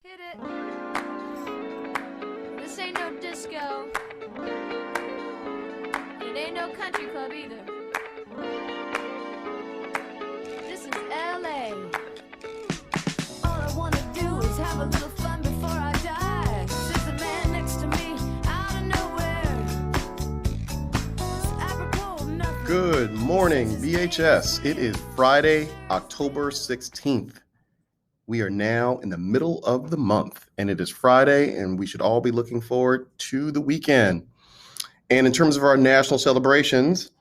Hit it. This ain't no disco. It ain't no country club either. This is LA. All I wanna do is have a little fun before I die. Says the man next to me out of nowhere. It's apropos nothing. Good morning, BHS. It is Friday, October 16th. We are now in the middle of the month, and it is Friday, and we should all be looking forward to the weekend. And in terms of our national celebrations,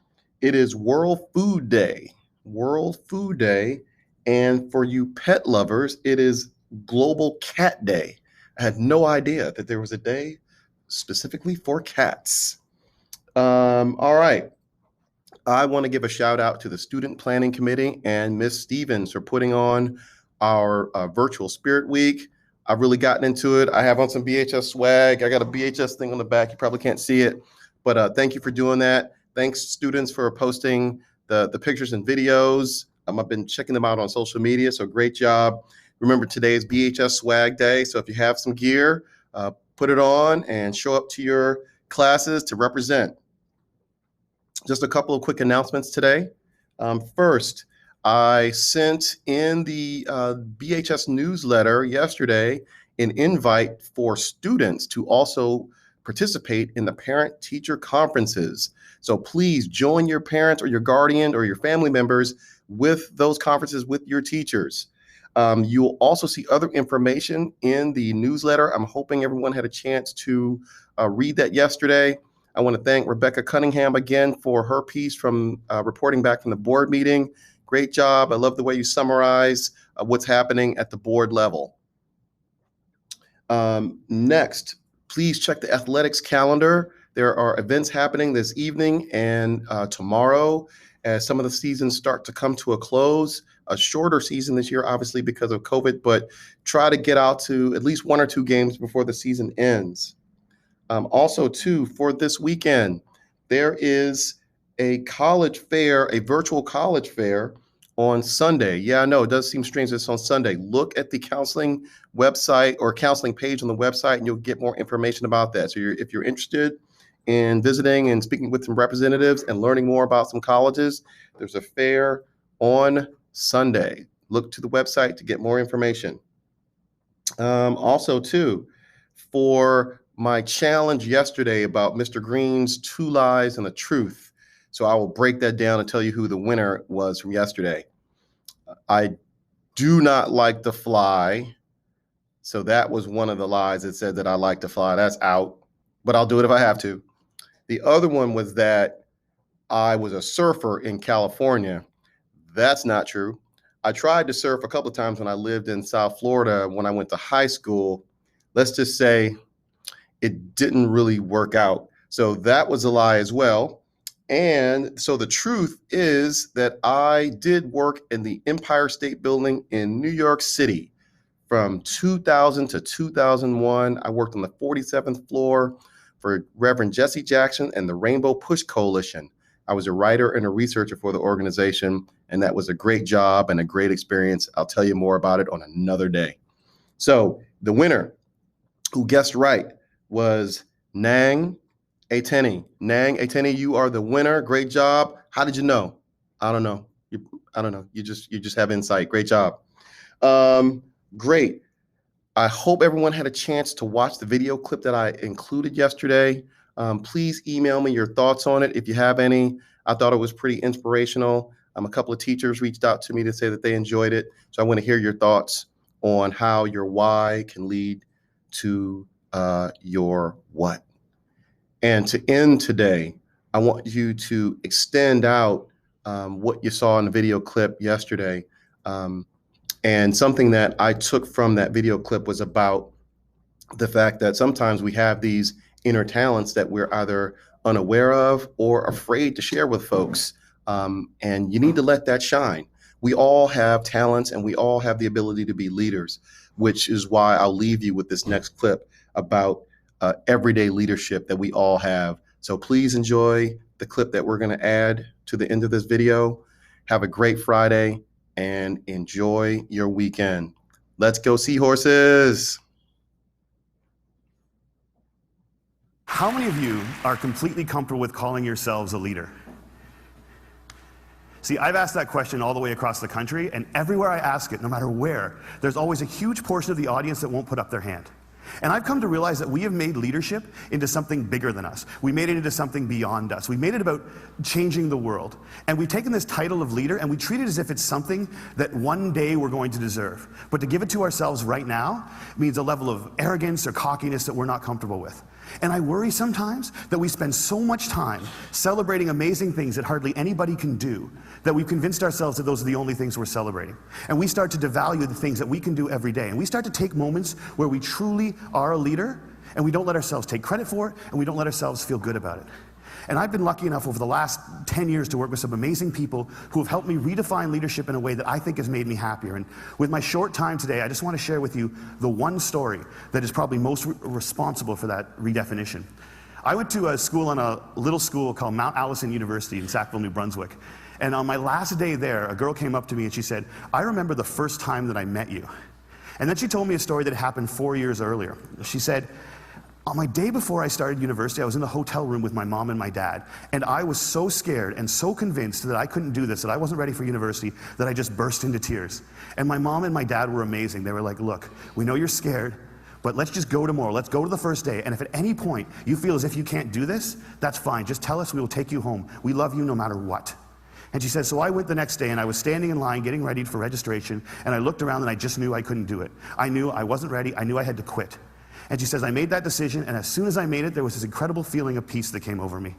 it is World Food Day. World Food Day. And for you pet lovers, it is Global Cat Day. I had no idea that there was a day specifically for cats. All right. I want to give a shout out to the Student Planning Committee and Miss Stevens for putting on our virtual Spirit Week. I've really gotten into it. I have on some BHS swag. I got a BHS thing on the back. You probably can't see it, but thank you for doing that. Thanks, students, for posting the pictures and videos. I've been checking them out on social media, so great job. Remember, today is BHS Swag Day, so if you have some gear, put it on and show up to your classes to represent. Just a couple of quick announcements today. First, I sent in the BHS newsletter yesterday an invite for students to also participate in the parent-teacher conferences. So please join your parents or your guardian or your family members with those conferences with your teachers. You'll also see other information in the newsletter. I'm hoping everyone had a chance to read that yesterday. I want to thank Rebecca Cunningham again for her piece from reporting back from the board meeting. Great job. I love the way you summarize what's happening at the board level. Next, please check the athletics calendar. There are events happening this evening and tomorrow as some of the seasons start to come to a close. A shorter season this year, obviously, because of COVID, but try to get out to at least one or two games before the season ends. Also, too, for this weekend, there is a college fair, a virtual college fair on Sunday. Yeah, I know it does seem strange that it's on Sunday. Look at the counseling website or counseling page on the website, and you'll get more information about that. So if you're interested in visiting and speaking with some representatives and learning more about some colleges, there's a fair on Sunday. Look to the website to get more information. Also, too, for my challenge yesterday about Mr. Green's 2 Lies and a Truth. So I will break that down and tell you who the winner was from yesterday. I do not like to fly. So that was one of the lies that said that I like to fly. That's out, but I'll do it if I have to. The other one was that I was a surfer in California. That's not true. I tried to surf a couple of times when I lived in South Florida when I went to high school. Let's just say it didn't really work out. So that was a lie as well. And so the truth is that I did work in the Empire State Building in New York City from 2000 to 2001. I worked on the 47th floor for Reverend Jesse Jackson and the Rainbow Push Coalition. I was a writer and a researcher for the organization, and that was a great job and a great experience. I'll tell you more about it on another day. So the winner who guessed right was Nang Ateni. Nang Ateni, you are the winner. Great job. How did you know? I don't know. I don't know. You just have insight. Great job. Great. I hope everyone had a chance to watch the video clip that I included yesterday. Please email me your thoughts on it if you have any. I thought it was pretty inspirational. A couple of teachers reached out to me to say that they enjoyed it. So I want to hear your thoughts on how your why can lead to your what. And to end today, I want you to extend out what you saw in the video clip yesterday. And something that I took from that video clip was about the fact that sometimes we have these inner talents that we're either unaware of or afraid to share with folks. And you need to let that shine. We all have talents and we all have the ability to be leaders, which is why I'll leave you with this next clip about everyday leadership that we all have. So please enjoy the clip that we're going to add to the end of this video. Have a great Friday and enjoy your weekend. Let's go Seahorses. How many of you are completely comfortable with calling yourselves a leader? See, I've asked that question all the way across the country, and everywhere I ask it, no matter where, there's always a huge portion of the audience that won't put up their hand. And I've come to realize that we have made leadership into something bigger than us. We made it into something beyond us. We made it about changing the world. And we've taken this title of leader and we treat it as if it's something that one day we're going to deserve. But to give it to ourselves right now means a level of arrogance or cockiness that we're not comfortable with. And I worry sometimes that we spend so much time celebrating amazing things that hardly anybody can do, that we've convinced ourselves that those are the only things we're celebrating. And we start to devalue the things that we can do every day. And we start to take moments where we truly are a leader, and we don't let ourselves take credit for it, and we don't let ourselves feel good about it. And I've been lucky enough over the last 10 years to work with some amazing people who have helped me redefine leadership in a way that I think has made me happier. And with my short time today, I just want to share with you the one story that is probably most responsible for that redefinition. I went to a school on a little school called Mount Allison University in Sackville, New Brunswick. And on my last day there, a girl came up to me and she said, "I remember the first time that I met you." And then she told me a story that happened 4 years earlier. She said, "On my day before I started university, I was in the hotel room with my mom and my dad, and I was so scared and so convinced that I couldn't do this, that I wasn't ready for university, that I just burst into tears. And my mom and my dad were amazing. They were like, 'Look, we know you're scared, but let's just go tomorrow. Let's go to the first day. And if at any point you feel as if you can't do this, that's fine. Just tell us, we will take you home. We love you no matter what.'" And she said, so I went the next day and I was standing in line getting ready for registration, and I looked around and I just knew I couldn't do it. I knew I wasn't ready. I knew I had to quit. And she says, I made that decision, and as soon as I made it, there was this incredible feeling of peace that came over me.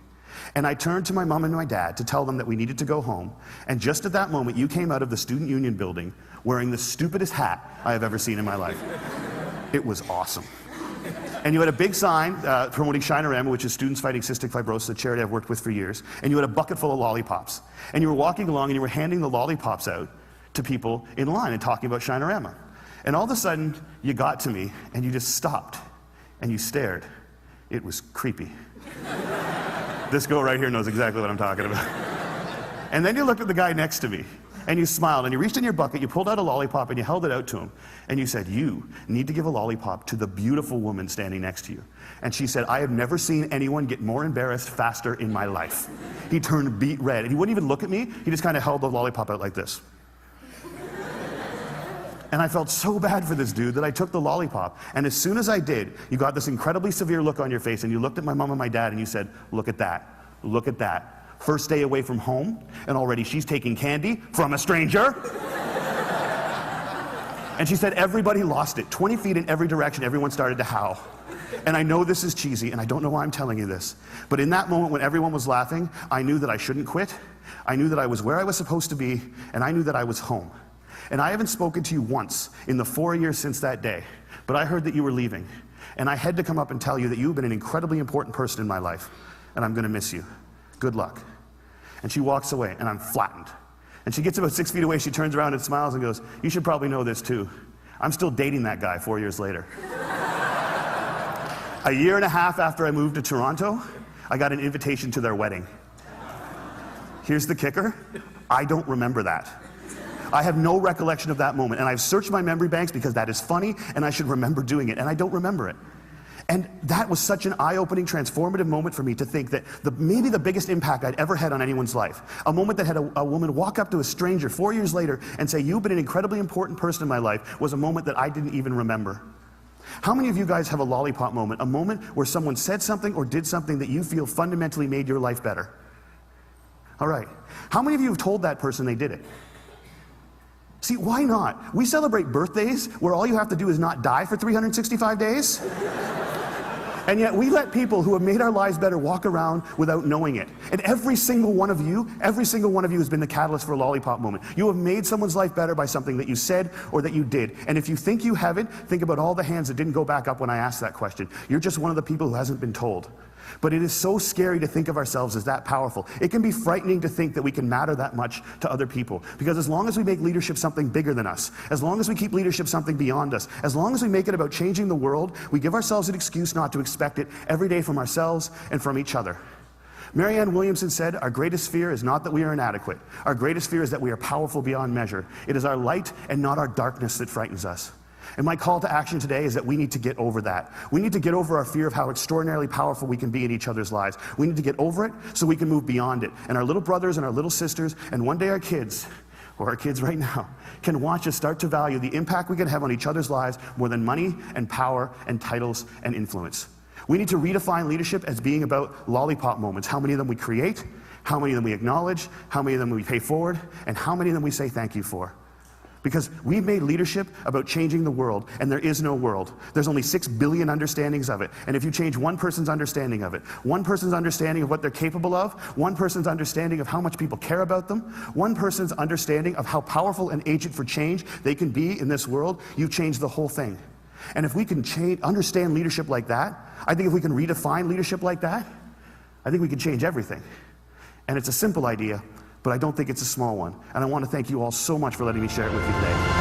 And I turned to my mom and my dad to tell them that we needed to go home. And just at that moment, you came out of the Student Union building wearing the stupidest hat I have ever seen in my life. It was awesome. And you had a big sign promoting Shinorama, which is Students Fighting Cystic Fibrosis, a charity I've worked with for years. And you had a bucket full of lollipops. And you were walking along and you were handing the lollipops out to people in line and talking about Shinorama. And all of a sudden, you got to me and you just stopped and you stared. It was creepy. This girl right here knows exactly what I'm talking about. And then you looked at the guy next to me and you smiled and you reached in your bucket, you pulled out a lollipop and you held it out to him. And you said, "You need to give a lollipop to the beautiful woman standing next to you." And she said, "I have never seen anyone get more embarrassed faster in my life." He turned beet red and he wouldn't even look at me. He just kind of held the lollipop out like this. And I felt so bad for this dude that I took the lollipop. And as soon as I did, you got this incredibly severe look on your face and you looked at my mom and my dad and you said, "Look at that, look at that. First day away from home, and already she's taking candy from a stranger." And she said everybody lost it. 20 feet in every direction, everyone started to howl. And I know this is cheesy, and I don't know why I'm telling you this, but in that moment when everyone was laughing, I knew that I shouldn't quit. I knew that I was where I was supposed to be, and I knew that I was home. And I haven't spoken to you once in the 4 years since that day, but I heard that you were leaving. And I had to come up and tell you that you've been an incredibly important person in my life, and I'm gonna miss you. Good luck. And she walks away, and I'm flattened. And she gets about 6 feet away, she turns around and smiles and goes, "You should probably know this too. I'm still dating that guy 4 years later." A year and a half after I moved to Toronto, I got an invitation to their wedding. Here's the kicker, I don't remember that. I have no recollection of that moment, and I've searched my memory banks because that is funny, and I should remember doing it, and I don't remember it. And that was such an eye-opening, transformative moment for me to think that maybe the biggest impact I'd ever had on anyone's life, a moment that had a woman walk up to a stranger 4 years later and say, "You've been an incredibly important person in my life," was a moment that I didn't even remember. How many of you guys have a lollipop moment, a moment where someone said something or did something that you feel fundamentally made your life better? All right. How many of you have told that person they did it? See, why not? We celebrate birthdays where all you have to do is not die for 365 days. And yet we let people who have made our lives better walk around without knowing it. And every single one of you has been the catalyst for a lollipop moment. You have made someone's life better by something that you said or that you did. And if you think you haven't, think about all the hands that didn't go back up when I asked that question. You're just one of the people who hasn't been told. But it is so scary to think of ourselves as that powerful. It can be frightening to think that we can matter that much to other people. Because as long as we make leadership something bigger than us, as long as we keep leadership something beyond us, as long as we make it about changing the world, we give ourselves an excuse not to expect it every day from ourselves and from each other. Marianne Williamson said, "Our greatest fear is not that we are inadequate. Our greatest fear is that we are powerful beyond measure. It is our light and not our darkness that frightens us." And my call to action today is that we need to get over that. We need to get over our fear of how extraordinarily powerful we can be in each other's lives. We need to get over it so we can move beyond it. And our little brothers and our little sisters, and one day our kids, or our kids right now, can watch us start to value the impact we can have on each other's lives more than money and power and titles and influence. We need to redefine leadership as being about lollipop moments. How many of them we create, how many of them we acknowledge, how many of them we pay forward, and how many of them we say thank you for. Because we've made leadership about changing the world, and there is no world. There's only 6 billion understandings of it. And if you change one person's understanding of it, one person's understanding of what they're capable of, one person's understanding of how much people care about them, one person's understanding of how powerful an agent for change they can be in this world, you've changed the whole thing. And if we can understand leadership like that, I think if we can redefine leadership like that, I think we can change everything. And it's a simple idea, but I don't think it's a small one. And I want to thank you all so much for letting me share it with you today.